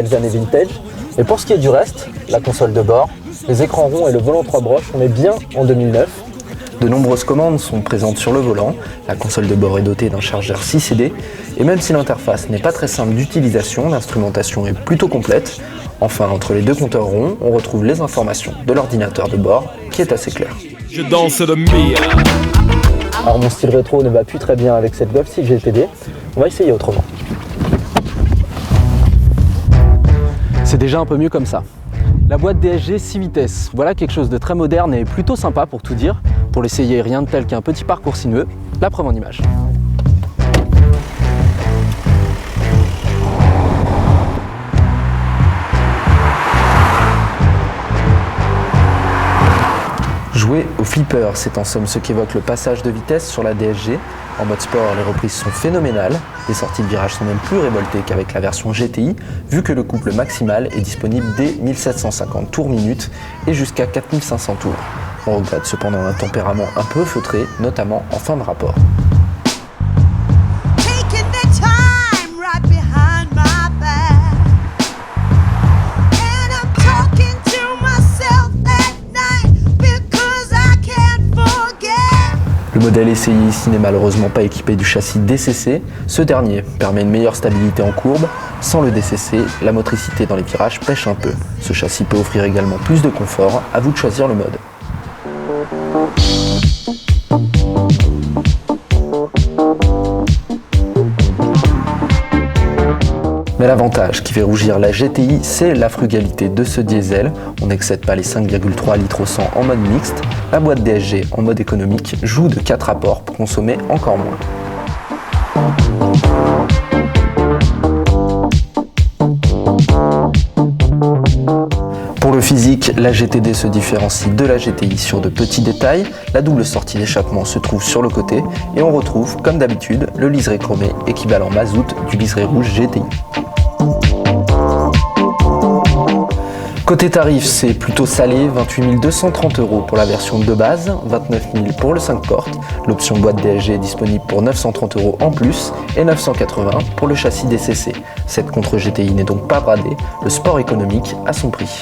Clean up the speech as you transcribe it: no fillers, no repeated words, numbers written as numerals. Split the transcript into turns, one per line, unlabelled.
belles années vintage. Et pour ce qui est du reste, la console de bord, les écrans ronds et le volant 3 broches, on est bien en 2009. De nombreuses commandes sont présentes sur le volant, la console de bord est dotée d'un chargeur 6 CD, et même si l'interface n'est pas très simple d'utilisation, l'instrumentation est plutôt complète. Enfin, entre les deux compteurs ronds, on retrouve les informations de l'ordinateur de bord, qui est assez clair.
Je danse le Mia.
Alors mon style rétro ne va plus très bien avec cette Golf 6 GTD, on va essayer autrement. C'est déjà un peu mieux comme ça. La boîte DSG 6 vitesses, voilà quelque chose de très moderne et plutôt sympa pour tout dire. Pour l'essayer, rien de tel qu'un petit parcours sinueux, la preuve en image. Jouer au flipper, c'est en somme ce qu'évoque le passage de vitesse sur la DSG. En mode sport, les reprises sont phénoménales. Les sorties de virage sont même plus révoltées qu'avec la version GTI, vu que le couple maximal est disponible dès 1750 tours minute et jusqu'à 4500 tours. On regrette cependant un tempérament un peu feutré, notamment en fin de rapport. Le modèle essayé ici n'est malheureusement pas équipé du châssis DCC. Ce dernier permet une meilleure stabilité en courbe. Sans le DCC, la motricité dans les virages pêche un peu. Ce châssis peut offrir également plus de confort, à vous de choisir le mode. Mais l'avantage qui fait rougir la GTI, c'est la frugalité de ce diesel. On n'excède pas les 5,3 litres au 100 en mode mixte. La boîte DSG en mode économique joue de 4 rapports pour consommer encore moins. Pour le physique, la GTD se différencie de la GTI sur de petits détails. La double sortie d'échappement se trouve sur le côté et on retrouve, comme d'habitude, le liseré chromé équivalent mazout du liseré rouge GTI. Côté tarif, c'est plutôt salé, 28 230 € pour la version de base, 29 000 pour le 5 portes. L'option boîte DSG est disponible pour 930 € en plus et 980 pour le châssis DCC. Cette contre GTI n'est donc pas bradée, le sport économique a son prix.